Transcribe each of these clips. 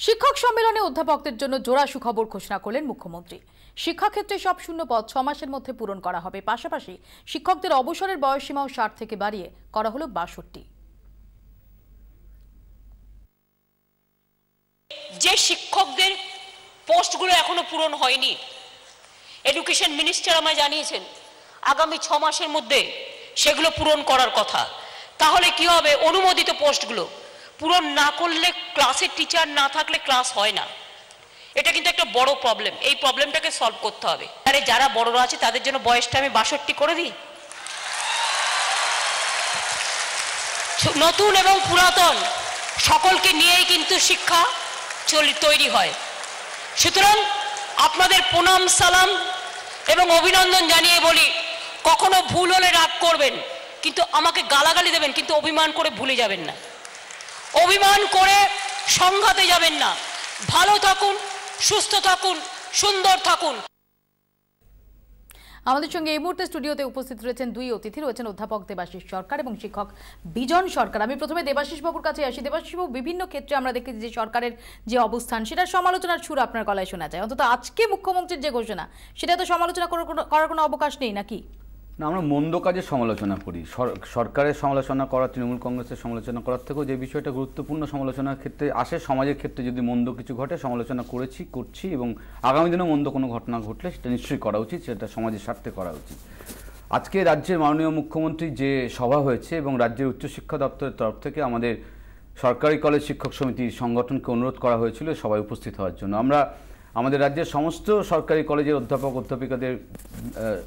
শিক্ষক সম্মেলনে অধ্যাপকদের জন্য জোড়া সুখবর ঘোষণা করলেন মুখ্যমন্ত্রী। শিক্ষাক্ষেত্রে সব শূন্য পদ 6 মাসের মধ্যে পূরণ করা হবে। পাশাপাশি শিক্ষকদের অবসরের বয়সসীমাও 60 থেকে বাড়িয়ে করা হলো 62। যে শিক্ষকদের পোস্টগুলো এখনো পূরণ হয়নি, এডুকেশন মিনিস্টার আমায় জানিয়েছেন আগামী 6 মাসের মধ্যে সেগুলো পূরণ করার কথা। তাহলে কি হবে? অনুমোদিত পোস্টগুলো পূরণ না করলে ক্লাসের টিচার না থাকলে ক্লাস হয় না। এটা কিন্তু একটা বড় প্রবলেম। এই প্রবলেমটাকে সলভ করতে হবে। আরে যারা বড়রা আছে তাদের জন্য বয়সটা আমি 62 করে দিই। নতুন এবং পুরাতন সকলকে নিয়েই কিন্তু শিক্ষা তৈরি হয়। সুতরাং আপনাদের প্রণাম সালাম এবং অভিনন্দন জানিয়ে বলি, কখনো ভুল হলে রাগ করবেন, কিন্তু আমাকে গালাগালি দেবেন, কিন্তু অভিমান করে ভুলে যাবেন না। অভিমান করে সংঘাতে যাবেন না। ভালো থাকুন, সুস্থ থাকুন, সুন্দর থাকুন। আমাদের সঙ্গে এই মুহূর্তে স্টুডিওতে উপস্থিত রয়েছেন দুই অতিথি। রয়েছেন অধ্যাপক দেবাশিস সরকার এবং শিক্ষক বিজন সরকার। আমি প্রথমে দেবাশিস বাবুর কাছে আসি। দেবাশিস বাবু, বিভিন্ন ক্ষেত্রে আমরা দেখেছি যে সরকারের যে অবস্থান সেটার সমালোচনার সুর আপনার গলায় শোনা যায়। অন্তত আজকে মুখ্যমন্ত্রীর যে ঘোষণা, সেটা তো সমালোচনা করার কোনো অবকাশ নেই নাকি? না, আমরা মন্দ কাজের সমালোচনা করি। সরকারের সমালোচনা করা, তৃণমূল কংগ্রেসের সমালোচনা করার থেকেও যে বিষয়টা গুরুত্বপূর্ণ সমালোচনার ক্ষেত্রে আসে, সমাজের ক্ষেত্রে যদি মন্দ কিছু ঘটে সমালোচনা করছি এবং আগামী দিনেও মন্দ কোনো ঘটনা ঘটলে সেটা নিশ্চয়ই করা উচিত, সেটা সমাজের স্বার্থে করা উচিত। আজকে রাজ্যের মাননীয় মুখ্যমন্ত্রীর যে সভা হয়েছে এবং রাজ্যের উচ্চশিক্ষা দপ্তরের তরফ থেকে আমাদের সরকারি কলেজ শিক্ষক সমিতির সংগঠনকে অনুরোধ করা হয়েছিল সবাই উপস্থিত হওয়ার জন্য। আমাদের রাজ্যের সমস্ত সরকারি কলেজের অধ্যাপক অধ্যাপিকাদের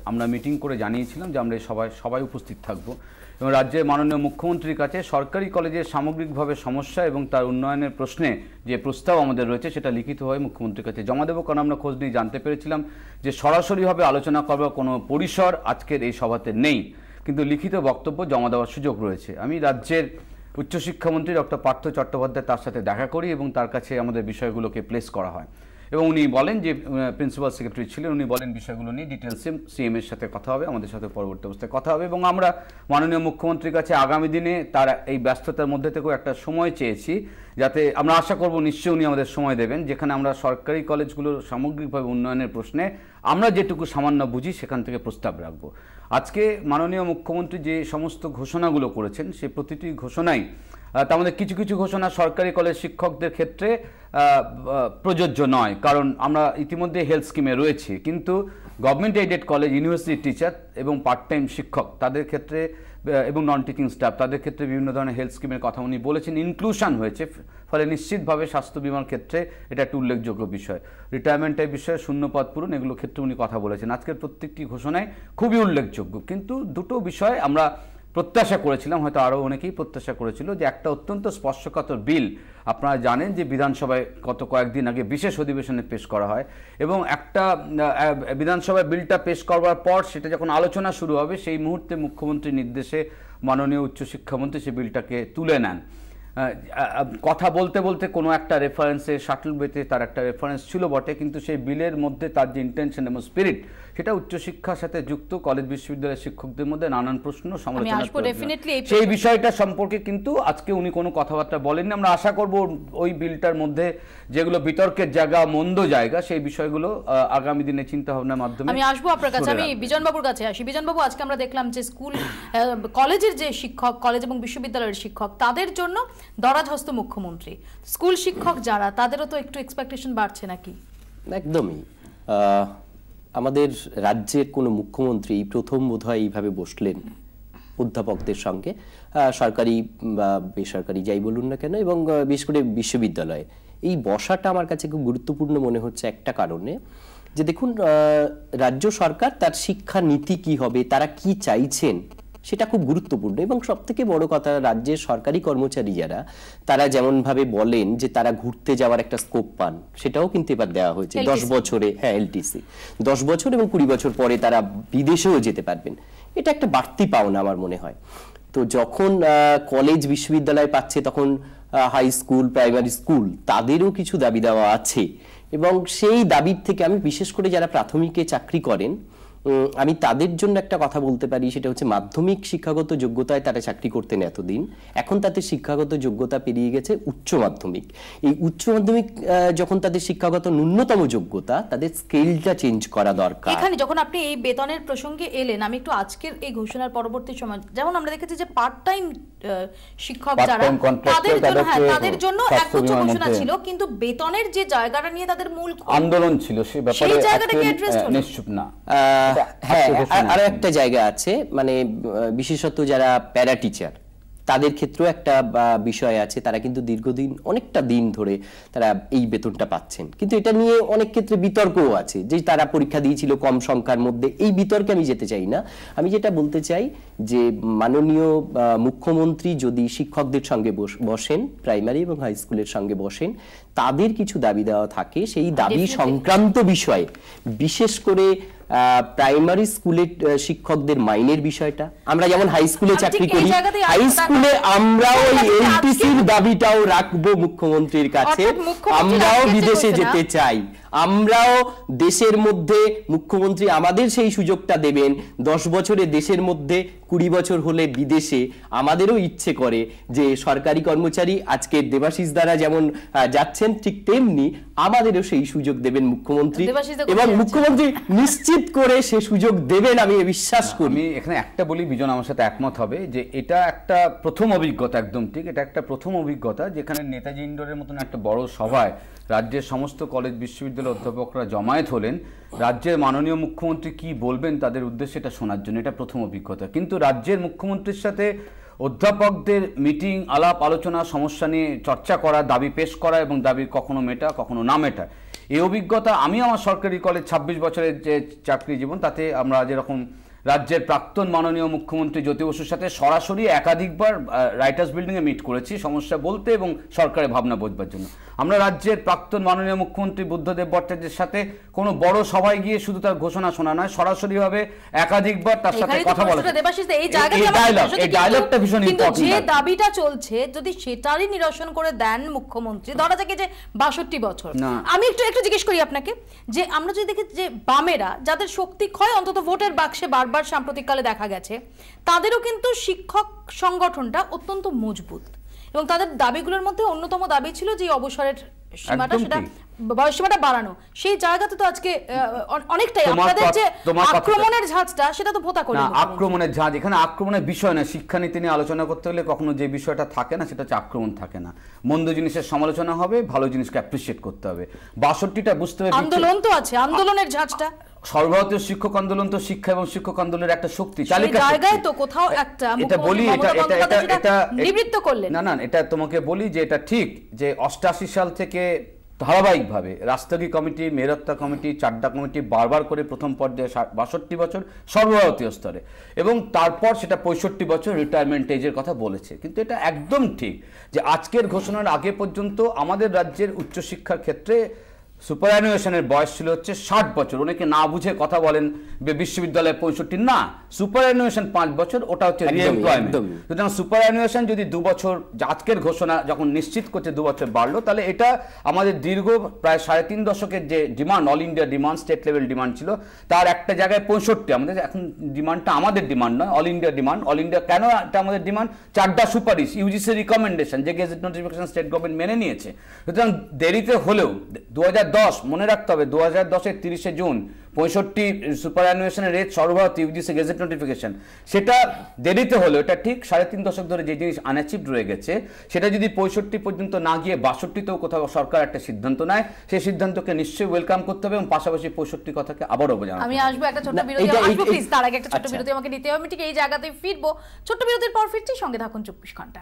আমরা মিটিং করে জানিয়েছিলাম যে আমরা সবাই উপস্থিত থাকব এবং রাজ্যের মাননীয় মুখ্যমন্ত্রীর কাছে সরকারি কলেজের সামগ্রিকভাবে সমস্যা এবং তার উন্নয়নের প্রশ্নে যে প্রস্তাব আমাদের রয়েছে সেটা লিখিতভাবে মুখ্যমন্ত্রীর কাছে জমা দেবো। কারণ আমরা খোঁজ নিয়ে জানতে পেরেছিলাম যে সরাসরিভাবে আলোচনা করবার কোনো পরিসর আজকের এই সভাতে নেই, কিন্তু লিখিত বক্তব্য জমা দেওয়ার সুযোগ রয়েছে। আমি রাজ্যের উচ্চশিক্ষামন্ত্রী ডক্টর পার্থ চট্টোপাধ্যায় তার সাথে দেখা করি এবং তার কাছে আমাদের বিষয়গুলোকে প্লেস করা হয় এবং উনি বলেন যে প্রিন্সিপাল সেক্রেটারি ছিলেন, উনি বলেন বিষয়গুলো নিয়ে ডিটেলসে সিএম এর সাথে কথা হবে, আমাদের সাথে পরবর্তী অবস্থায় কথা হবে এবং আমরা মাননীয় মুখ্যমন্ত্রীর কাছে আগামী দিনে তার এই ব্যস্ততার মধ্যে থেকেও একটা সময় চেয়েছি, যাতে আমরা আশা করব নিশ্চয়ই উনি আমাদের সময় দেবেন, যেখানে আমরা সরকারি কলেজগুলোর সামগ্রিকভাবে উন্নয়নের প্রশ্নে আমরা যেটুকু সামান্য বুঝি সেখান থেকে প্রস্তাব রাখব। আজকে মাননীয় মুখ্যমন্ত্রী যে সমস্ত ঘোষণাগুলো করেছেন সে প্রতিটি ঘোষণাই, তার মধ্যে কিছু কিছু ঘোষণা সরকারি কলেজ শিক্ষকদের ক্ষেত্রে প্রযোজ্য নয়, কারণ আমরা ইতিমধ্যে হেলথ স্কিমে রয়েছে, কিন্তু government aided college, university teacher এবং পার্ট টাইম শিক্ষক তাদের ক্ষেত্রে এবং নন টিচিং স্টাফ তাদের ক্ষেত্রে বিভিন্ন ধরনের হেলথ স্কিমের কথা উনি বলেছেন। ইনক্লুশন হয়েছে, ফলে নিশ্চিতভাবে স্বাস্থ্য বিমার ক্ষেত্রে এটা একটা উল্লেখযোগ্য বিষয়। রিটায়ারমেন্টের বিষয়ে শূন্যপদ পূরণ, এগুলো ক্ষেত্রে উনি কথা বলেছেন। আজকের প্রত্যেকটি ঘোষণায় খুবই উল্লেখযোগ্য, কিন্তু দুটো বিষয় আমরা প্রত্যাশা করেছিলাম, হয়তো আরও অনেকেই প্রত্যাশা করেছিল, যে একটা অত্যন্ত স্পর্শকাতর বিল আপনারা জানেন যে বিধানসভায় গত কয়েকদিন আগে বিশেষ অধিবেশনে পেশ করা হয় এবং একটা বিধানসভায় বিলটা পেশ করবার পর সেটা যখন আলোচনা শুরু হবে সেই মুহূর্তে মুখ্যমন্ত্রীর নির্দেশে মাননীয় উচ্চশিক্ষামন্ত্রী সেই বিলটাকে তুলে নেন। কথা বলতে বলতে কোনো একটা রেফারেন্সে শাটল বেতে তার একটা রেফারেন্স ছিল বটে, কিন্তু সেই বিলের মধ্যে তার যে ইন্টেনশন এবং স্পিরিট সেটা উচ্চশিক্ষার সাথে যুক্ত কলেজ বিশ্ববিদ্যালয়ের শিক্ষকদের মধ্যে নানান প্রশ্ন সমালোচনা, সেই বিষয়টা সম্পর্কে কিন্তু আজকে উনি কোনো কথাবার্তা বলেননি। আমরা আশা করব ওই বিলটার মধ্যে যেগুলো বিতর্কের জায়গা, মন্দ জায়গা, সেই বিষয়গুলো আগামী দিনে চিন্তা ভাবনার মাধ্যমে। আমি আসবো আপনার কাছে, আমি বিজন বাবুর কাছে আসি। বিজন বাবু, আজকে আমরা দেখলাম যে স্কুল কলেজের যে শিক্ষক, কলেজ এবং বিশ্ববিদ্যালয়ের শিক্ষক, তাদের জন্য দরাজহস্ত মুখ্যমন্ত্রী। স্কুল শিক্ষক যারা, তাদেরও তো একটু এক্সপেকটেশন বাড়ছে নাকি? একদমই। আমাদের রাজ্যের কোনো মুখ্যমন্ত্রী প্রথম বোধহয় এইভাবে বসলেন অধ্যাপকদের সঙ্গে, সরকারি বা বেসরকারি যাই বলুন না কেন, এবং বিশেষ করে বিশ্ববিদ্যালয়ে এই বসাটা আমার কাছে খুব গুরুত্বপূর্ণ মনে হচ্ছে একটা কারণে, যে দেখুন রাজ্য সরকার তার শিক্ষা নীতি কি হবে, তারা কি চাইছেন সেটা খুব গুরুত্বপূর্ণ। এবং সব থেকে বড় কথা, রাজ্যের সরকারি কর্মচারী যারা, তারা যেমন ভাবে বলেন যে তারা ঘুরতে যাওয়ার একটা স্কোপ পান, সেটাও কিন্তু এবার দেওয়া হয়েছে 10 বছরে। হ্যাঁ, এলটিসি 10 বছর এবং 20 বছর পরে তারা বিদেশেও যেতে পারবেন। এটা একটা বাড়তি পাওনা আমার মনে হয়। তো যখন কলেজ বিশ্ববিদ্যালয় পাচ্ছে, তখন হাই স্কুল, প্রাইমারি স্কুল, তাদেরও কিছু দাবি দেওয়া আছে এবং সেই দাবির থেকে আমি বিশেষ করে যারা প্রাথমিকে চাকরি করেন আমি তাদের জন্য একটা কথা বলতে পারি, সেটা হচ্ছে মাধ্যমিক শিক্ষাগত যোগ্যতায় তারা চাকরি করতেন এতদিন, এখন তাদের শিক্ষাগত যোগ্যতা পেরিয়ে গেছে উচ্চ মাধ্যমিক। এই উচ্চ মাধ্যমিক যখন তাদের শিক্ষাগত ন্যূনতম যোগ্যতা, তাদের স্কেলটা চেঞ্জ করা দরকার। এখানে যখন আপনি এই বেতনের প্রসঙ্গে এলেন, আমি একটু আজকের এই ঘোষণার পরবর্তী সময় যেমন আমরা দেখেছি যে পার্ট টাইম শিক্ষক যারা, তাদের জন্য একগুচ্ছ ঘোষণা ছিল, কিন্তু বেতনের যে জায়গাটা নিয়ে তাদের মূল আন্দোলন ছিল সেই ব্যাপারে নিশ্চুপ না। হ্যাঁ, আরো একটা জায়গা আছে, মানে বিশেষত যারা প্যারা টিচার তাদের ক্ষেত্রেও একটা বিষয় আছে, তারা কিন্তু দীর্ঘদিন অনেকটা দিন ধরে তারা এই বেতনটা পাচ্ছেন, কিন্তু এটা নিয়ে অনেক ক্ষেত্রে বিতর্কও আছে যে তারা পরীক্ষা দিয়েছিল কম সংখ্যার মধ্যে। এই বিতর্কে আমি যেতে চাই না। আমি যেটা বলতে চাই যে মাননীয় মুখ্যমন্ত্রী যদি শিক্ষকদের সঙ্গে বসেন, প্রাইমারি এবং হাই স্কুলের সঙ্গে বসেন, তাদের কিছু দাবি দেওয়া থাকে, সেই দাবি সংক্রান্ত বিষয়ে বিশেষ করে প্রাইমারি স্কুলের শিক্ষকদের মাইনের বিষয়টা, আমরা যেমন হাই স্কুলে চাকরি করি, হাই স্কুলে আমরাও এলটিসির দাবিটাও রাখবো মুখ্যমন্ত্রীর কাছে। আমরাও বিদেশে যেতে চাই, আমরাও দেশের মধ্যে মুখ্যমন্ত্রী আমাদের সেই সুযোগটা দেবেন। 10 বছরে দেশের মধ্যে, 20 বছর হলে বিদেশে। আমাদেরও ইচ্ছে করে যে সরকারি কর্মচারী আজকে দেবাশিস দ্বারা যেমন যাচ্ছেন, ঠিক তেমনি আমাদেরও সেই সুযোগ দেবেন মুখ্যমন্ত্রী, এবং মুখ্যমন্ত্রী নিশ্চিত করে সে সুযোগ দেবেন, আমি বিশ্বাস করি। আমি এখানে একটা বলি, বিজন আমার সাথে একমত হবে, যে এটা একটা প্রথম অভিজ্ঞতা, একদম ঠিক, এটা একটা প্রথম অভিজ্ঞতা যেখানে নেতাজি ইন্ডোরের মতন একটা বড় সভায় রাজ্যের সমস্ত কলেজ বিশ্ববিদ্যালয়ের অধ্যাপকরা জমায়েত হলেন রাজ্যের মাননীয় মুখ্যমন্ত্রী কি বলবেন তাদের উদ্দেশ্যে এটা শোনার জন্য। এটা প্রথম অভিজ্ঞতা। কিন্তু রাজ্যের মুখ্যমন্ত্রীর সাথে অধ্যাপকদের মিটিং, আলাপ আলোচনা, সমস্যা নিয়ে চর্চা করা, দাবি পেশ করা এবং দাবি কখনো মেটা কখনো না মেটা, এই অভিজ্ঞতা আমি আমার সরকারি কলেজ 26 বছরের যে চাকরি জীবন, তাতে আমরা যেরকম রাজ্যের প্রাক্তন মাননীয় মুখ্যমন্ত্রী জ্যোতি বসুর সাথে সরাসরি একাধিকবার রাইটার্স বিল্ডিংয়ে মিট করেছি সমস্যা বলতে এবং সরকারের ভাবনা বোঝবার জন্য। আমরা রাজ্যের প্রাক্তন মাননীয় মুখ্যমন্ত্রী বুদ্ধদেব ভট্টাচার্যের সাথে কোনো বড় সভায় গিয়ে শুধু তার ঘোষণা শোনা নয়, সরাসরিভাবে একাধিকবার তার সাথে কথা বলা। এই ডায়ালগটা ভীষণ ইম্পর্টেন্ট। যে দাবিটা চলছে যদি সেটারই নিরসন করে দেন মুখ্যমন্ত্রী, ধরা যাক যে 62 বছর, আমি একটু জিজ্ঞেস করি আপনাকে, যে আমরা যদি দেখি যে বামেরা যাদের শক্তি ক্ষয় অন্তত ভোটের বাক্সে বারবার সাম্প্রতিককালে দেখা গেছে, তাদেরও কিন্তু শিক্ষক সংগঠনটা অত্যন্ত মজবুত, এবং তাদের দাবিগুলোর মধ্যে অন্যতম দাবি ছিল যে অবসরের সীমাটা, সেটা বয়স সীমাটা বাড়ানো। সেই জায়গাতে তো আজকে অনেকটাই আপনাদের যে আক্রমণের ঝাঁজটা, সেটা তো ভোতা করে না। আক্রমণের ঝাঁজ, এখানে আক্রমণের বিষয় না। শিক্ষানীতি নিয়ে আলোচনা করতে হলে কখনো যে বিষয়টা থাকে না সেটা হচ্ছে আক্রমণ থাকে না। মন্দ জিনিসের সমালোচনা হবে, ভালো জিনিসকে অ্যাপ্রিসিয়েট করতে হবে। 62টা বুঝতে হবে, আন্দোলন তো আছে, আন্দোলনের ঝাঁজটা, সর্বভারতীয় শিক্ষক আন্দোলন তো শিক্ষা এবং শিক্ষক আন্দোলনের একটা শক্তি তালিকা। জায়গায় তো কোথাও একটা এটা বলি, এটা নিবৃত্ত করলেন না, এটা তোমাকে বলি যে এটা ঠিক যে 88 সাল থেকে ধারাবাহিকভাবে রাষ্ট্রীয় কমিটি, মেরত্তা কমিটি, চাড্ডা কমিটি বারবার করে প্রথম পর্যায়ে 62 বছর সর্বভারতীয় স্তরে, এবং তারপর সেটা 65 বছর রিটায়ারমেন্ট এজের কথা বলেছে। কিন্তু এটা একদম ঠিক যে আজকের ঘোষণার আগে পর্যন্ত আমাদের রাজ্যের উচ্চশিক্ষার ক্ষেত্রে সুপারঅ্যানুয়েশনের বয়স ছিল হচ্ছে 60 বছর। অনেকে না বুঝে কথা বলেন বিশ্ববিদ্যালয়ে 65, না, সুপারঅ্যানুয়েশন 5 বছর, ওটা হচ্ছে রিএমপ্লয়মেন্ট। সুতরাং সুপারঅ্যানুয়েশন যদি 2 বছর, আজকের ঘোষণা যখন নিশ্চিত করছে 2 বছর বাড়লো, তাহলে এটা আমাদের দীর্ঘ প্রায় 3.5 দশকের যে demand, all India demand, state level demand ছিল, তার একটা জায়গায় 65। আমাদের এখন ডিমান্ডটা আমাদের ডিমান্ড নয়, all India demand. All India কেন এটা আমাদের ডিমান্ড? 4টা সুপারিশ, ইউজিসি রিকমেন্ডেশন, যে গেজেট নোটিফিকেশন স্টেট গভর্নমেন্ট মেনে নিয়েছে। সুতরাং দেরিতে হলেও 2010 মনে রাখতে হবে, 2010-এর 30শে জুন 65 সুপারঅ্যানুয়েশনের রেট সর্বভারতীয় ইউজিসি গেজেট নোটিফিকেশন, সেটা দেরিতে হলো, এটা ঠিক 3.5 দশক ধরে যে জিনিস আনঅ্যাচিভড রয়ে গেছে, সেটা যদি 65 পর্যন্ত না গিয়ে 62তেও কোথাও সরকার একটা সিদ্ধান্ত নেয়, সেই সিদ্ধান্তকে নিশ্চয়ই ওয়েলকাম করতে হবে, এবং পাশাপাশি 65 কথাকে আবারও বোঝানো। আমি আসবো একটা ছোট বিরতি, প্লিজ তার আগে একটা ছোট বিরতি আমাকে নিতে হবে। আমি ঠিক এই জায়গাতেই ফিরবো। ছোট বিরতির পর ফিরছি, সঙ্গে থাকুন 24 ঘন্টা।